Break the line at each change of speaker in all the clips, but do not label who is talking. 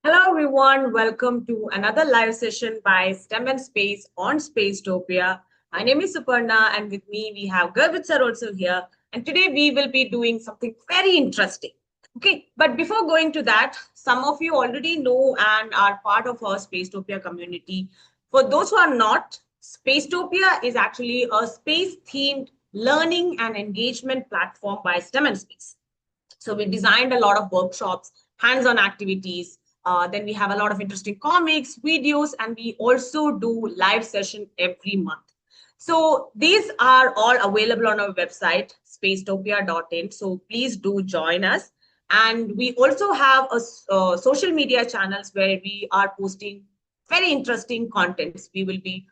Hello everyone, welcome to another live session by STEM and Space on Spacetopia. My name is Suparna and with me we have Gurvit sir also here. And today we will be doing something very interesting. Okay, but before going to that, some of you already know and are part of our Spacetopia community. For those who are not, Spacetopia is actually a space-themed learning and engagement platform by STEM and Space. So we designed a lot of workshops, hands-on activities. Then we have a lot of interesting comics, videos, and we also do live session every month. So these are all available on our website, spacetopia.in. So please do join us. And we also have social media channels where we are posting very interesting contents. We will be,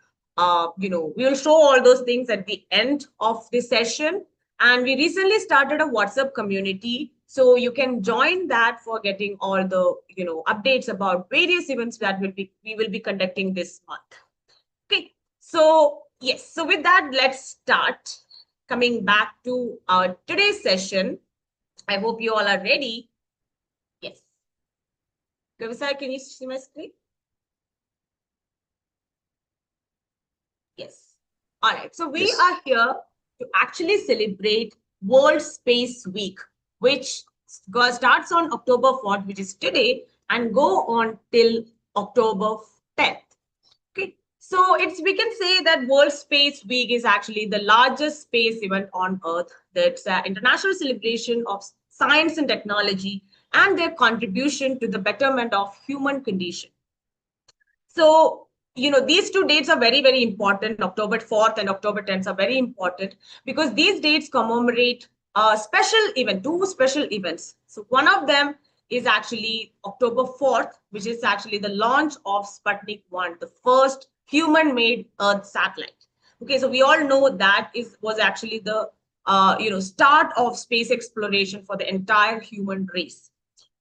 we will show all those things at the end of the session. And we recently started a WhatsApp community, so you can join that for getting all the updates about various events that we will be conducting this month. Okay, so yes, so with that, let's start. Coming back to our today's session, I hope you all are ready. Yes. Gavisai, can you see my screen? Yes. All right. So we are here to actually celebrate World Space Week, which starts on October 4th, which is today, and go on till October 10th. Okay. So we can say that World Space Week is actually the largest space event on Earth. That's an international celebration of science and technology and their contribution to the betterment of human condition. So, these two dates are very, very important. October 4th and October 10th are very important because these dates commemorate a special event, two special events. So one of them is actually October 4th, which is actually the launch of Sputnik 1, the first human-made Earth satellite. Okay, so we all know that was actually the start of space exploration for the entire human race.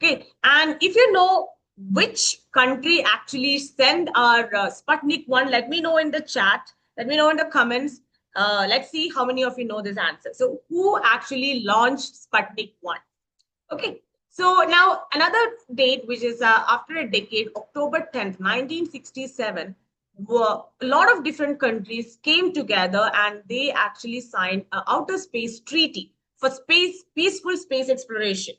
Okay, and if you know which country actually sent our Sputnik 1, let me know in the chat. Let me know in the comments. Let's see how many of you know this answer. So who actually launched Sputnik 1? Okay, so now another date, which is after a decade, October 10th, 1967, a lot of different countries came together and they actually signed an outer space treaty for peaceful space exploration.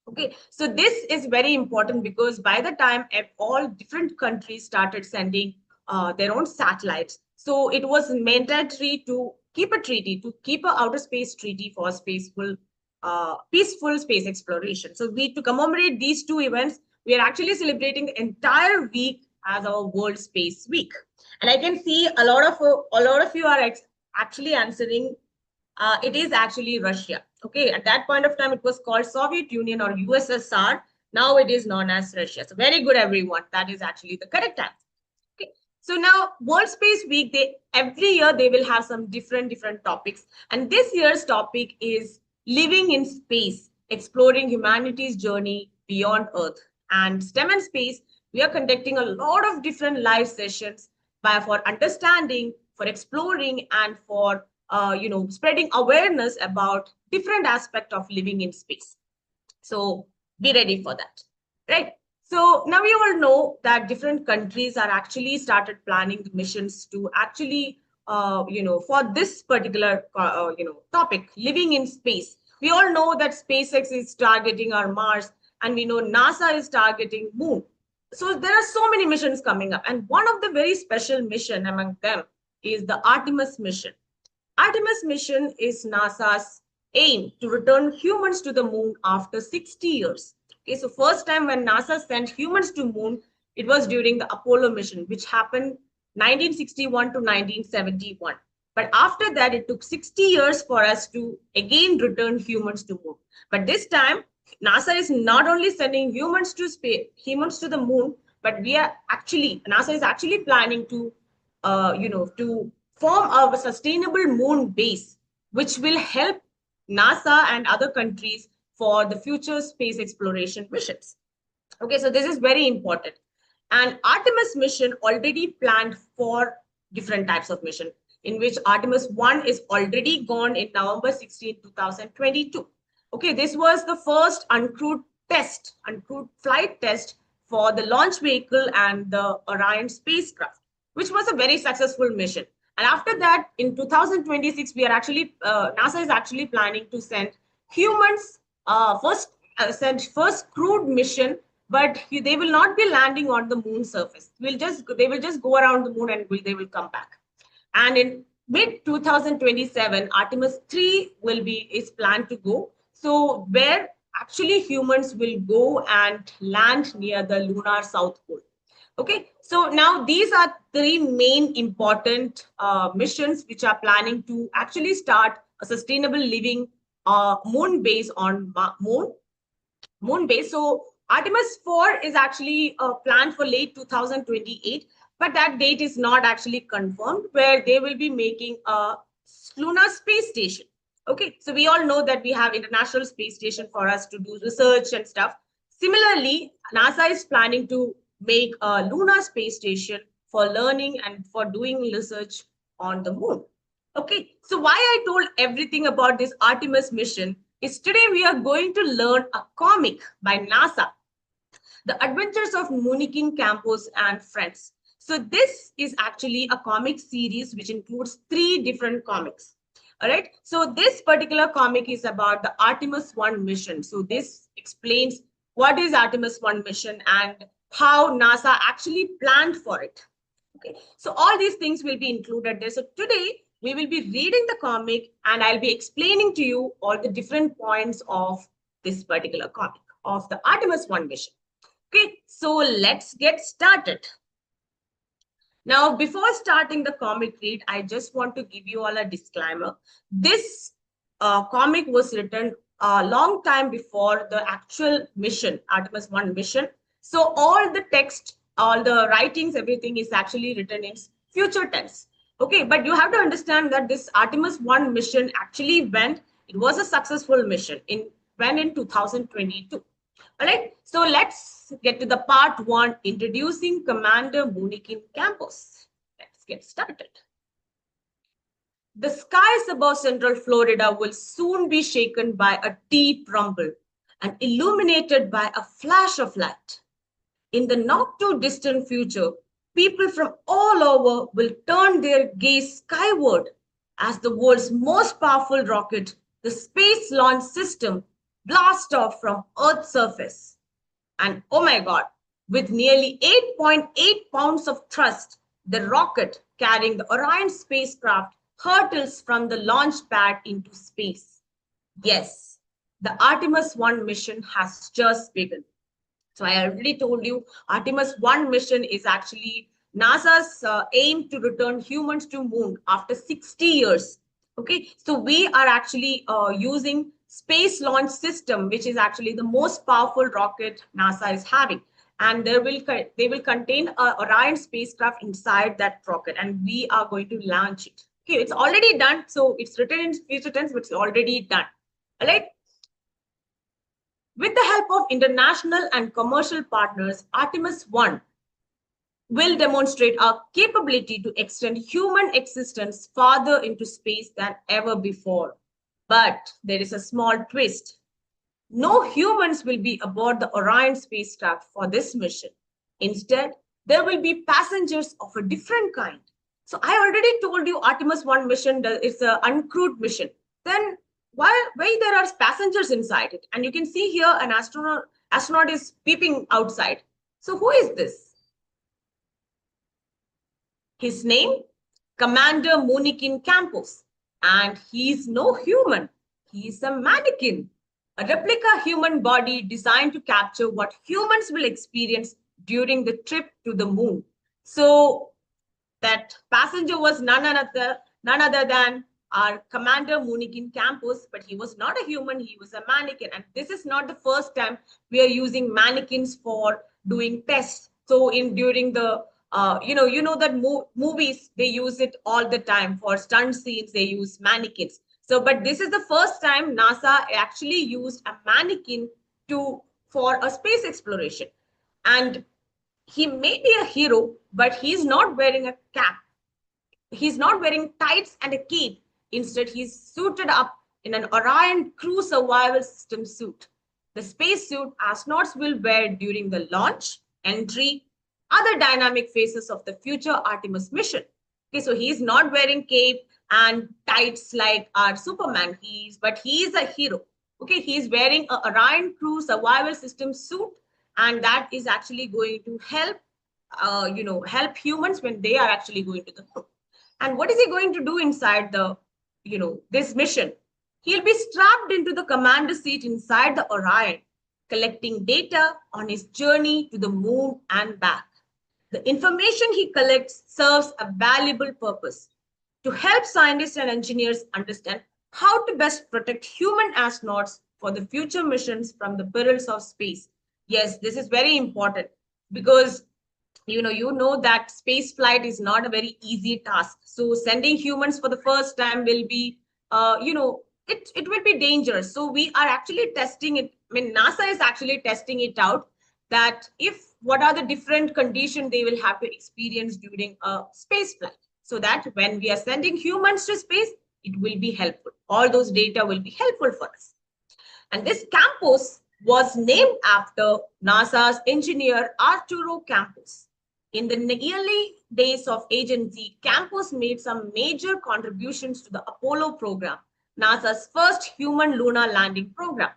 Okay, so this is very important because by the time all different countries started sending their own satellites, so it was mandatory to keep a treaty, to keep an outer space treaty for peaceful space exploration. So to commemorate these two events, we are actually celebrating the entire week as our World Space Week. And I can see a lot of you are actually answering. It is actually Russia. Okay, at that point of time, it was called Soviet Union or USSR. Now it is known as Russia. So very good, everyone. That is actually the correct answer. Okay, so now World Space Week, every year they will have some different topics, and this year's topic is living in space, exploring humanity's journey beyond Earth. And STEM and Space, we are conducting a lot of different live sessions for understanding, for exploring, and for spreading awareness about different aspects of living in space. So be ready for that, right? So now we all know that different countries are actually started planning the missions to actually, for this particular, topic, living in space. We all know that SpaceX is targeting our Mars, and we know NASA is targeting Moon. So there are so many missions coming up, and one of the very special mission among them is the Artemis mission. Artemis mission is NASA's aim to return humans to the moon after 60 years. Okay, so first time when NASA sent humans to moon, it was during the Apollo mission, which happened 1961 to 1971. But after that, it took 60 years for us to again return humans to moon. But this time, NASA is not only sending humans to space, humans to the moon, but NASA is actually planning to, to form a sustainable moon base, which will help NASA and other countries for the future space exploration missions. Okay, so this is very important. And Artemis mission already planned for different types of mission, in which Artemis 1 is already gone in November 16, 2022. Okay, this was the first uncrewed flight test for the launch vehicle and the Orion spacecraft, which was a very successful mission. And after that, in 2026, we are actually NASA is actually planning to send humans first crewed mission, but they will not be landing on the moon surface. They will just go around the moon and they will come back. And in mid 2027, Artemis 3 is planned to go. So where actually humans will go and land near the lunar south pole. Okay, so now these are three main important missions which are planning to actually start a sustainable living moon base on moon base. So Artemis 4 is actually planned for late 2028, but that date is not actually confirmed, where they will be making a lunar space station. Okay, so we all know that we have International Space Station for us to do research and stuff. Similarly, NASA is planning to make a lunar space station for learning and for doing research on the moon. Okay, so why I told everything about this Artemis mission is today we are going to learn a comic by NASA, The Adventures of Moonikin, Campos, and Friends. So this is actually a comic series which includes 3 different comics. All right, so this particular comic is about the Artemis 1 mission. So this explains what is Artemis 1 mission and how NASA actually planned for it. Okay, so all these things will be included there. So today we will be reading the comic and I'll be explaining to you all the different points of this particular comic of the Artemis 1 mission. Okay, so let's get started. Now, before starting the comic read, I just want to give you all a disclaimer. This comic was written a long time before the actual mission, Artemis 1 mission. So all the text, all the writings, everything is actually written in future tense. Okay, but you have to understand that this Artemis 1 mission actually it was a successful mission went in 2022. All right, so let's get to the part 1, introducing Commander Moonikin Campos. Let's get started. The skies above central Florida will soon be shaken by a deep rumble and illuminated by a flash of light. In the not too distant future, people from all over will turn their gaze skyward as the world's most powerful rocket, the Space Launch System, blasts off from Earth's surface. And oh my God, with nearly 8.8 pounds of thrust, the rocket carrying the Orion spacecraft hurtles from the launch pad into space. Yes, the Artemis 1 mission has just begun. So I already told you, Artemis 1 mission is actually NASA's aim to return humans to moon after 60 years. Okay, so we are actually using Space Launch System, which is actually the most powerful rocket NASA is having. And they will contain a Orion spacecraft inside that rocket, and we are going to launch it. Okay, it's already done. So it's written in future tense, but it's already done. All right. With the help of international and commercial partners, Artemis 1 will demonstrate our capability to extend human existence farther into space than ever before. But there is a small twist. No humans will be aboard the Orion spacecraft for this mission. Instead, there will be passengers of a different kind. So I already told you Artemis 1 mission is an uncrewed mission. Then why there are passengers inside it? And you can see here an astronaut is peeping outside. So who is this? His name, Commander Moonikin Campos. And he's no human. He's a manikin, a replica human body designed to capture what humans will experience during the trip to the moon. So that passenger was none other than our Commander Moonikin Campos, but he was not a human, he was a mannequin. And this is not the first time we are using mannequins for doing tests. So during the you know that movies, they use it all the time for stunt scenes, they use mannequins. So, but this is the first time NASA actually used a mannequin for a space exploration. And he may be a hero, but he's not wearing a cap. He's not wearing tights and a cape. Instead, he's suited up in an Orion crew survival system suit. The space suit astronauts will wear during the launch entry, other dynamic phases of the future Artemis mission. Okay, so he's not wearing cape and tights like our Superman. But he is a hero. Okay, he's wearing a Orion crew survival system suit, and that is actually going to help, help humans when they are actually going to the moon. And what is he going to do inside the, this mission? He'll be strapped into the commander seat inside the Orion, collecting data on his journey to the moon and back. The information he collects serves a valuable purpose to help scientists and engineers understand how to best protect human astronauts for the future missions from the perils of space. Yes, this is very important because you know that space flight is not a very easy task. So sending humans for the first time will be, it will be dangerous. So we are actually testing it. I mean, NASA is actually testing it out, that if what are the different conditions they will have to experience during a space flight, so that when we are sending humans to space, it will be helpful. All those data will be helpful for us. And this Campos was named after NASA's engineer Arturo Campos. In the early days of agency, Campos made some major contributions to the Apollo program, NASA's first human lunar landing program.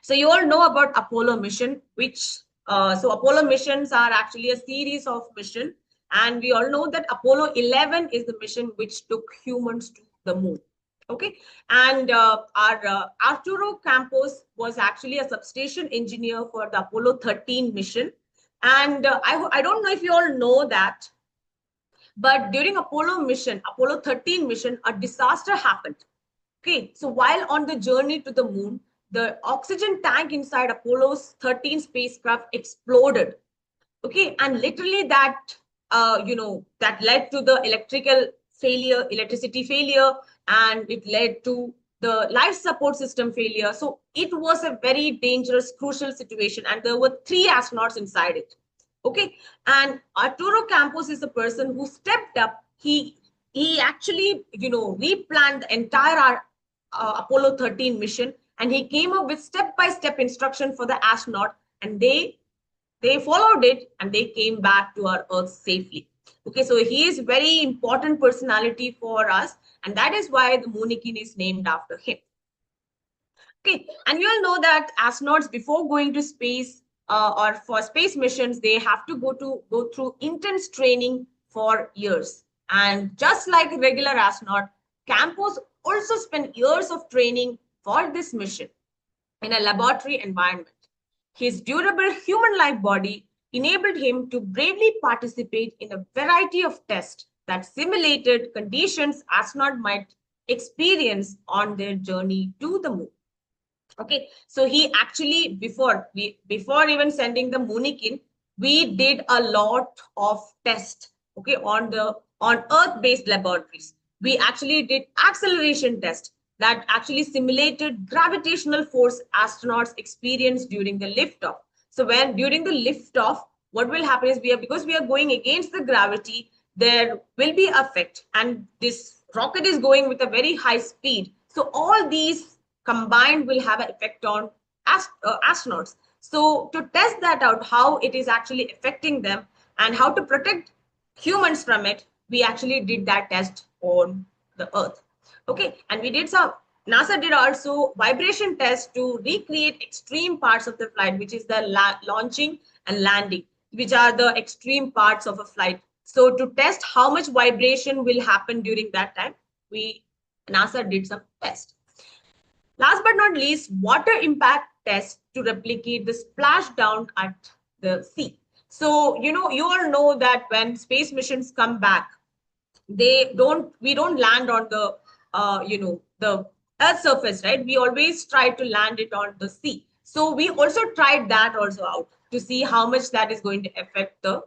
So you all know about Apollo mission, so Apollo missions are actually a series of missions. And we all know that Apollo 11 is the mission which took humans to the moon. Okay. And our Arturo Campos was actually a substation engineer for the Apollo 13 mission. And I don't know if you all know that, but during Apollo 13 mission, a disaster happened. Okay, so while on the journey to the moon, the oxygen tank inside Apollo's 13 spacecraft exploded. Okay, and literally that, that led to the electricity failure, and it led to the life support system failure. So it was a very dangerous, crucial situation, and there were 3 astronauts inside it. Okay, and Arturo Campos is a person who stepped up. He actually, replanned the entire Apollo 13 mission, and he came up with step-by-step instruction for the astronaut, and they followed it, and they came back to our Earth safely. Okay, so he is very important personality for us, and that is why the Moonikin is named after him. Okay, and you all know that astronauts, before going to space or for space missions, they have to go through intense training for years. And just like a regular astronaut, Campos also spent years of training for this mission in a laboratory environment. His durable human-like body enabled him to bravely participate in a variety of tests that simulated conditions astronauts might experience on their journey to the moon. Okay, so he actually, before even sending the Moonikin, we did a lot of tests, okay, on Earth-based laboratories. We actually did acceleration tests that actually simulated gravitational force astronauts experience during the liftoff. So during the liftoff, what will happen is because we are going against the gravity, there will be effect, and this rocket is going with a very high speed. So all these combined will have an effect on astronauts. So to test that out, how it is actually affecting them and how to protect humans from it, we actually did that test on the Earth. Okay, and NASA did also vibration tests to recreate extreme parts of the flight, which is the launching and landing, which are the extreme parts of a flight. So to test how much vibration will happen during that time, NASA did some tests. Last but not least, water impact tests to replicate the splashdown at the sea. So, you all know that when space missions come back, we don't land on the, the Earth surface, right? We always try to land it on the sea. So we also tried that also out to see how much that is going to affect the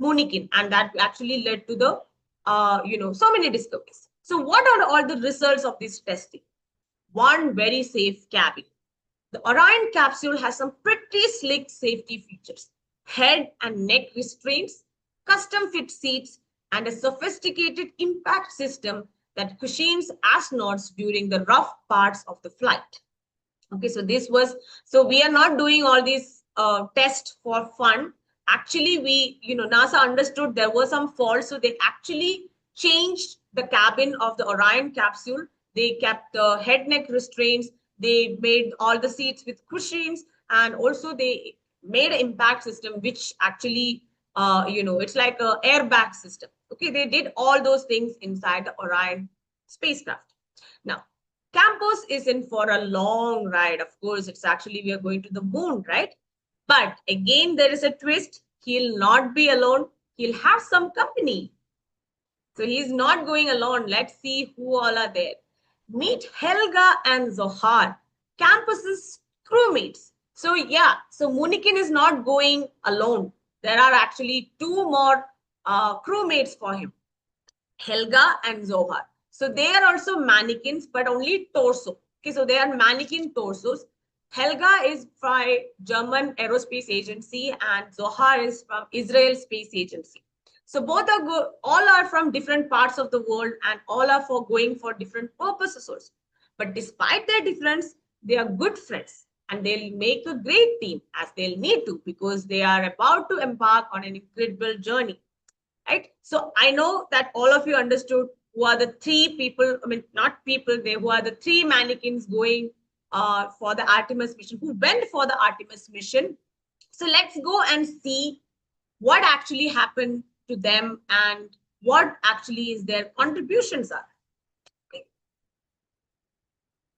Moonikin, and that actually led to the, so many discoveries. So what are all the results of this testing? One, very safe cabin. The Orion capsule has some pretty slick safety features: head and neck restraints, custom fit seats, and a sophisticated impact system that cushions astronauts during the rough parts of the flight. Okay, so we are not doing all these tests for fun. actually NASA understood there were some faults, so they actually changed the cabin of the Orion capsule. They kept the head neck restraints. They made all the seats with cushions, and also they made an impact system which actually it's like a airbag system. Okay, they did all those things inside the Orion spacecraft. Now Campos is in for a long ride. Of course, it's actually we are going to the moon, right? But again, there is a twist. He'll not be alone. He'll have some company. So he's not going alone. Let's see who all are there. Meet Helga and Zohar, Campus's crewmates. So yeah, so Moonikin is not going alone. There are actually two more crewmates for him, Helga and Zohar. So they are also mannequins, but only torso. Okay, so they are mannequin torsos. Helga is from German Aerospace Agency and Zohar is from Israel Space Agency. So both are all are from different parts of the world and all are for going for different purposes also. But despite their difference, they are good friends and they'll make a great team as they'll need to because they are about to embark on an incredible journey. Right? So I know that all of you understood who are the three people, I mean, not people, who are the three mannequins going for the Artemis mission, who went for the Artemis mission. So let's go and see what actually happened to them and what actually is their contributions are. Okay.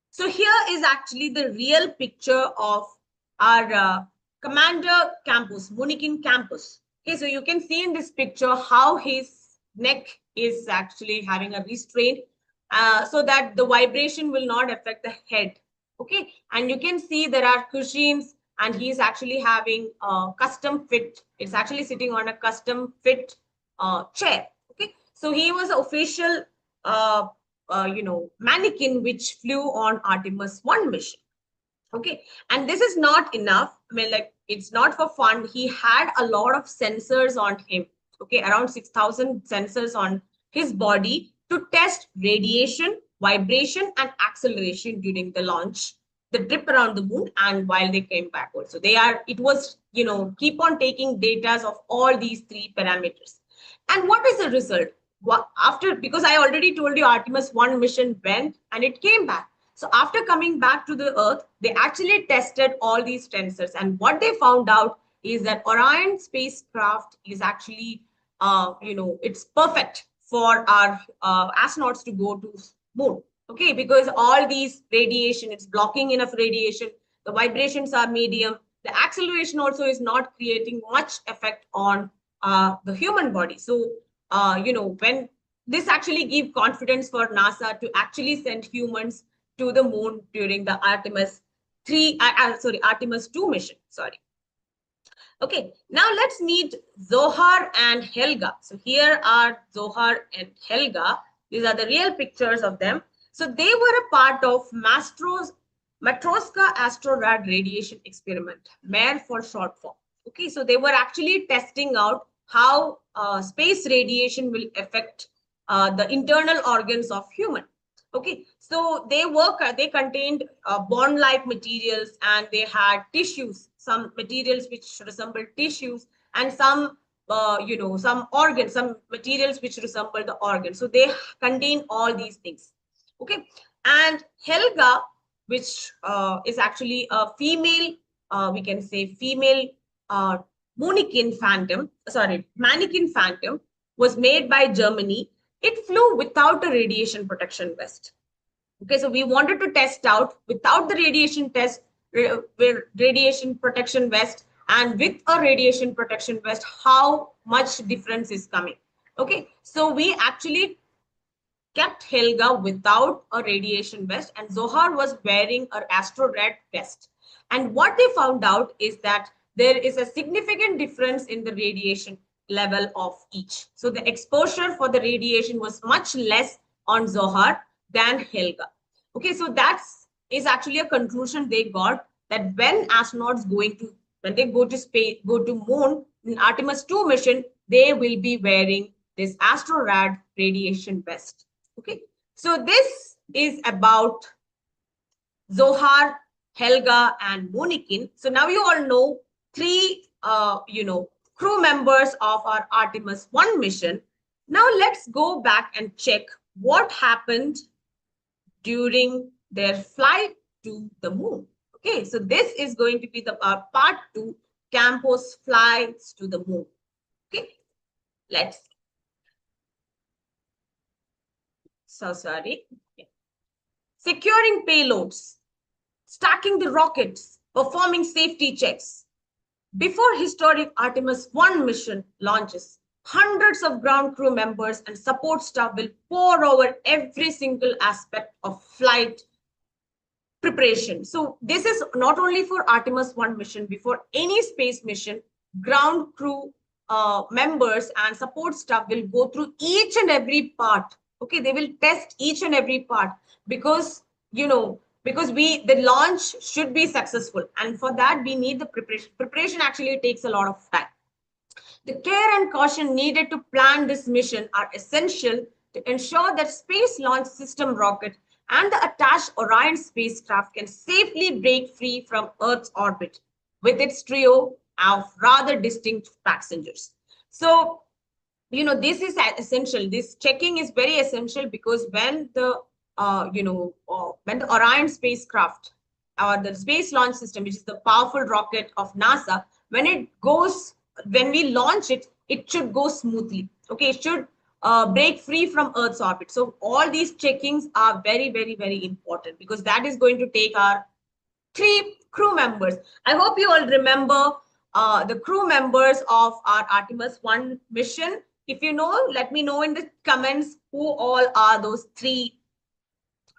So here is actually the real picture of our commander Campos, Moonikin Campos. Okay, so you can see in this picture how his neck is actually having a restraint so that the vibration will not affect the head. Okay, and you can see there are cushions and he's actually having a custom fit. It's actually sitting on a custom fit chair. Okay, so he was official, mannequin which flew on Artemis 1 mission. Okay, and this is not enough. I mean, like, it's not for fun. He had a lot of sensors on him. Okay, around 6,000 sensors on his body to test radiation, vibration, and acceleration during the launch, the trip around the moon, and while they came back also. It was, keep on taking data of all these three parameters. And what is the result? Because I already told you Artemis 1 mission went and it came back. So after coming back to the Earth, they actually tested all these sensors. And what they found out is that Orion spacecraft is actually, it's perfect for our astronauts to go to moon. Okay, because all these radiation, it's blocking enough radiation. The vibrations are medium. The acceleration also is not creating much effect on the human body. So, when this actually give confidence for NASA to actually send humans to the moon during the Artemis 2 mission. Sorry. Okay, now let's meet Zohar and Helga. So here are Zohar and Helga. These are the real pictures of them. So they were a part of Matroska Astrorad radiation experiment, MARE for short form. Okay, so they were actually testing out how space radiation will affect the internal organs of human. Okay, so they contained bond-like materials and they had tissues, some materials which resemble tissues and some, some organs, some materials which resemble the organs. So they contain all these things. Okay, and Helga, which is actually a female, we can say female Moonikin phantom, mannequin phantom, was made by Germany. It flew without a radiation protection vest. Okay, so we wanted to test out without the radiation protection vest and with a radiation protection vest, how much difference is coming. Okay, so we actually kept Helga without a radiation vest and Zohar was wearing an Astrorad vest. And what they found out is that there is a significant difference in the radiation level of each. So the exposure for the radiation was much less on Zohar than Helga. Okay, so is actually a conclusion they got that when astronauts when they go to space, go to moon in Artemis 2 mission, they will be wearing this Astrorad radiation vest. Okay, so this is about Zohar, Helga, and Moonikin. So now you all know three, crew members of our Artemis 1 mission. Now let's go back and check what happened during their flight to the moon. Okay, so this is going to be the part 2, Campos flights to the moon. Okay, let's. So sorry. Yeah. Securing payloads, stacking the rockets, performing safety checks. Before historic Artemis 1 mission launches, hundreds of ground crew members and support staff will pour over every single aspect of flight preparation. So this is not only for Artemis 1 mission, before any space mission, ground crew members and support staff will go through each and every part. Okay, they will test each and every part because, because the launch should be successful. And for that, we need the preparation. Preparation actually takes a lot of time. The care and caution needed to plan this mission are essential to ensure that Space Launch System rocket and the attached Orion spacecraft can safely break free from Earth's orbit with its trio of rather distinct passengers. So, this is essential. This checking is very essential because when the Orion spacecraft or the Space Launch System, which is the powerful rocket of NASA, when we launch it, it should go smoothly. Okay, it should break free from Earth's orbit. So all these checkings are very, very, very important because that is going to take our 3 crew members. I hope you all remember the crew members of our Artemis 1 mission. If you know, let me know in the comments who all are those 3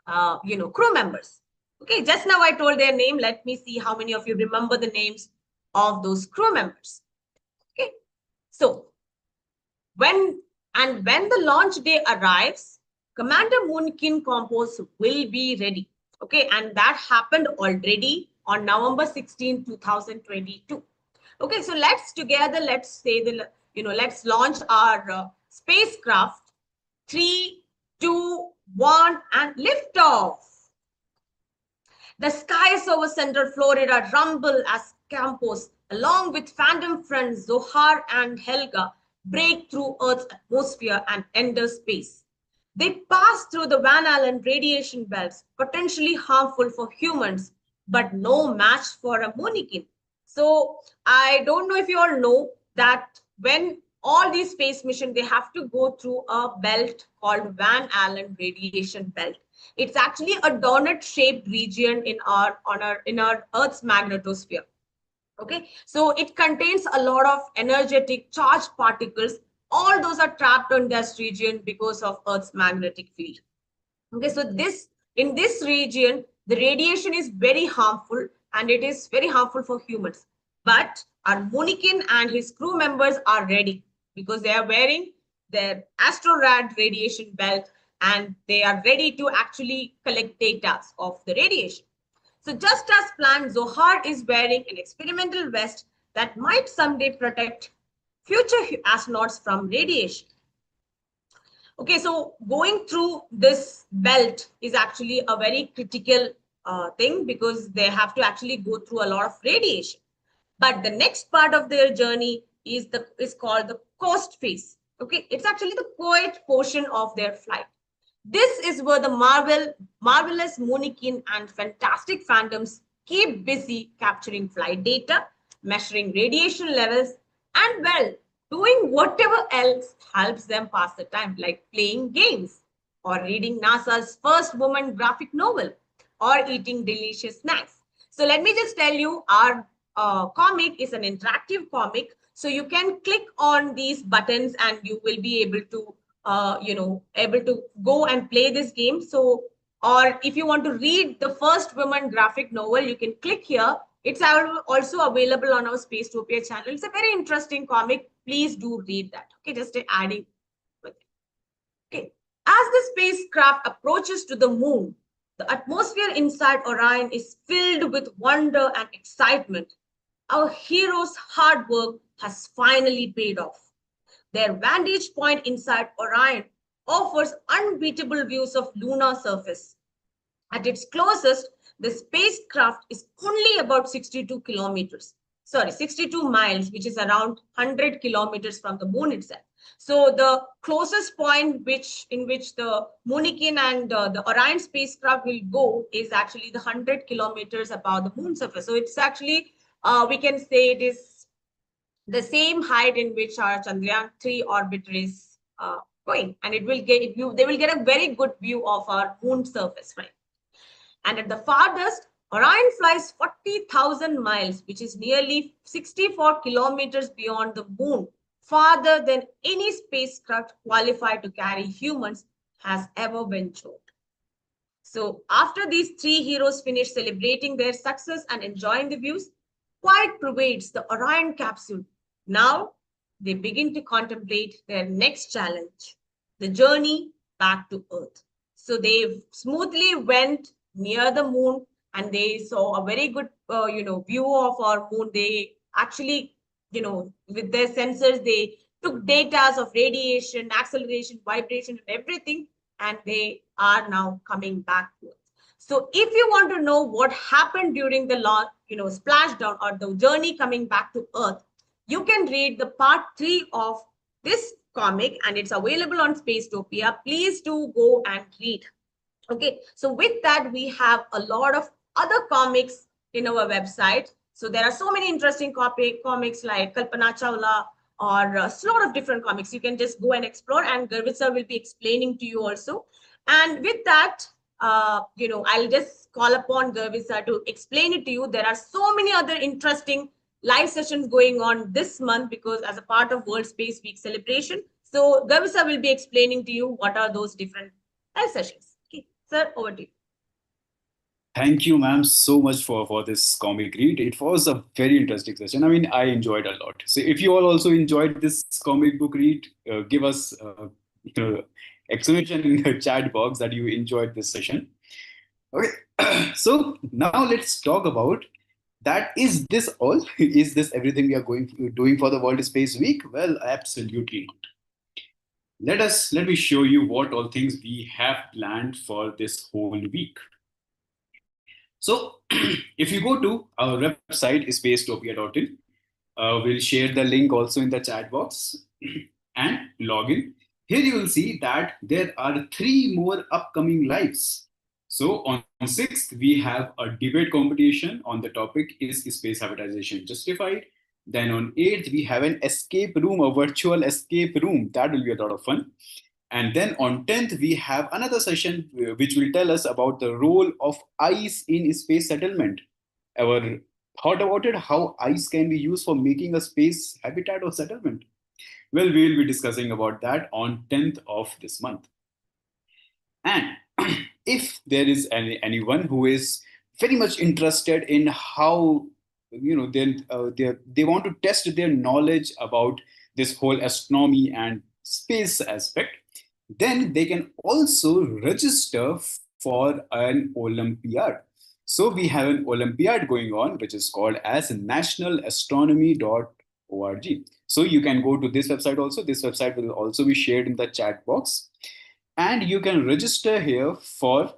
crew members. Okay, just now I told their name. Let me see how many of you remember the names of those crew members. Okay, so when the launch day arrives, Commander Moonikin Campos will be ready. Okay, and that happened already on November 16, 2022. Okay, so let's launch our spacecraft. 3, 2, 1, and lift off. The skies over Central Florida rumble as Campos, along with phantom friends Zohar and Helga, break through Earth's atmosphere and enter space. They pass through the Van Allen radiation belts, potentially harmful for humans, but no match for a Moonikin. So I don't know if you all know that when all these space missions, they have to go through a belt called Van Allen radiation belt. It's actually a donut-shaped region in our Earth's magnetosphere. Okay, so it contains a lot of energetic charged particles. All those are trapped in this region because of Earth's magnetic field. Okay, so in this region, the radiation is very harmful and it is very harmful for humans. But our Moonikin and his crew members are ready because they are wearing their AstroRad radiation belt and they are ready to actually collect data of the radiation. So just as planned, Zohar is wearing an experimental vest that might someday protect future astronauts from radiation. Okay, so going through this belt is actually a very critical thing because they have to actually go through a lot of radiation. But the next part of their journey is called the coast phase. Okay, it's actually the quiet portion of their flight. This is where the marvelous Moonikin and fantastic phantoms keep busy capturing flight data, measuring radiation levels, and doing whatever else helps them pass the time, like playing games or reading NASA's first woman graphic novel or eating delicious snacks. So let me just tell you, our comic is an interactive comic. So you can click on these buttons and you will be able to able to go and play this game. So, or if you want to read the first woman graphic novel, you can click here. It's also available on our Spacetopia channel. It's a very interesting comic. Please do read that. Okay, just adding with it. Okay, as the spacecraft approaches to the moon, the atmosphere inside Orion is filled with wonder and excitement. Our heroes' hard work has finally paid off. Their vantage point inside Orion offers unbeatable views of lunar surface. At its closest, the spacecraft is only about 62 kilometers. 62 miles, which is around 100 kilometers from the moon itself. So the closest point in which the Moonikin and the Orion spacecraft will go is actually the 100 kilometers above the moon surface. So it's actually, we can say it is the same height in which our Chandrayaan-3 orbiter is going, and it will get they will get a very good view of our moon surface, right? And at the farthest, Orion flies 40,000 miles, which is nearly 64 kilometers beyond the moon, farther than any spacecraft qualified to carry humans has ever ventured. So after these three heroes finish celebrating their success and enjoying the views, quiet pervades the Orion capsule. Now they begin to contemplate their next challenge, the journey back to Earth. So they smoothly went near the moon and they saw a very good view of our moon. They actually, with their sensors, they took data of radiation, acceleration, vibration, and everything, and they are now coming back to Earth. So if you want to know what happened during the splashdown or the journey coming back to Earth, you can read the part 3 of this comic, and it's available on Spacetopia. Please do go and read. Okay, so with that, we have a lot of other comics in our website. So there are so many interesting comics like Kalpana Chawla or a lot of different comics. You can just go and explore, and Garvit sir will be explaining to you also. And with that, I'll just call upon Garvit sir to explain it to you. There are so many other interesting live sessions going on this month because as a part of World Space Week celebration. So Garvit sir will be explaining to you what are those different live sessions. Sir, over to you.
Thank you, ma'am, so much for this comic read. It was a very interesting session. I mean, I enjoyed a lot. So if you all also enjoyed this comic book read, give us exclamation in the chat box that you enjoyed this session. Okay, so now let's talk about that. Is this all? Is this everything we are doing for the World Space Week? Well, absolutely not. Let me show you what all things we have planned for this whole week. So if you go to our website, spacetopia.in, we'll share the link also in the chat box and log in. Here you will see that there are 3 more upcoming lives. So on 6th, we have a debate competition on the topic, is space habitation justified? Then on 8th, we have an escape room, a virtual escape room. That will be a lot of fun. And then on 10th, we have another session which will tell us about the role of ice in space settlement. Ever thought about it? How ice can be used for making a space habitat or settlement? Well, we will be discussing about that on 10th of this month. And if there is anyone who is very much interested in how they want to test their knowledge about this whole astronomy and space aspect, then they can also register for an Olympiad. So we have an Olympiad going on, which is called as nationalastronomy.org. So you can go to this website also. This website will also be shared in the chat box. And you can register here for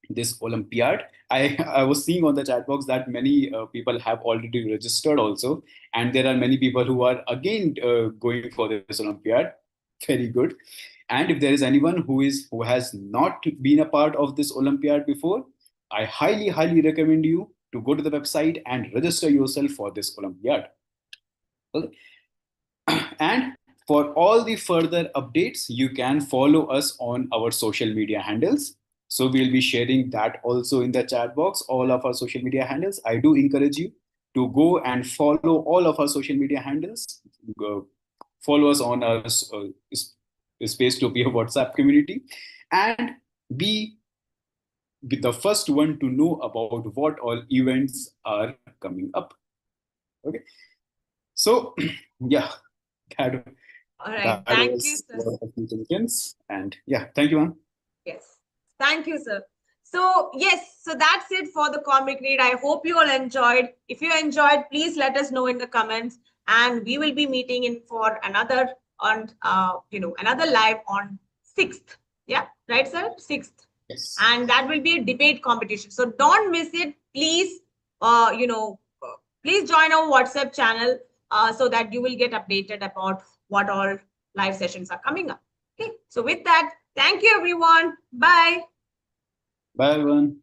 this Olympiad. I was seeing on the chat box that many people have already registered also. And there are many people who are again going for this Olympiad. Very good. And if there is anyone who has not been a part of this Olympiad before, I highly recommend you to go to the website and register yourself for this Olympiad. Okay. And for all the further updates, you can follow us on our social media handles. So we'll be sharing that also in the chat box, all of our social media handles. I do encourage you to go and follow all of our social media handles. Go follow us on our Spacetopia WhatsApp community and be the first one to know about what all events are coming up. Okay. So, yeah.
All right. Thank you, sir.
And yeah, thank you, ma'am.
Yes. Thank you, sir. So yes, so that's it for the comic read. I hope you all enjoyed. If you enjoyed, please let us know in the comments, and we will be meeting in for another another live on 6th. Yeah, right, sir? 6th.
Yes.
And that will be a debate competition. So don't miss it. Please, Please join our WhatsApp channel so that you will get updated about what all live sessions are coming up. Okay, so with that, thank you everyone. Bye.
Bye, everyone.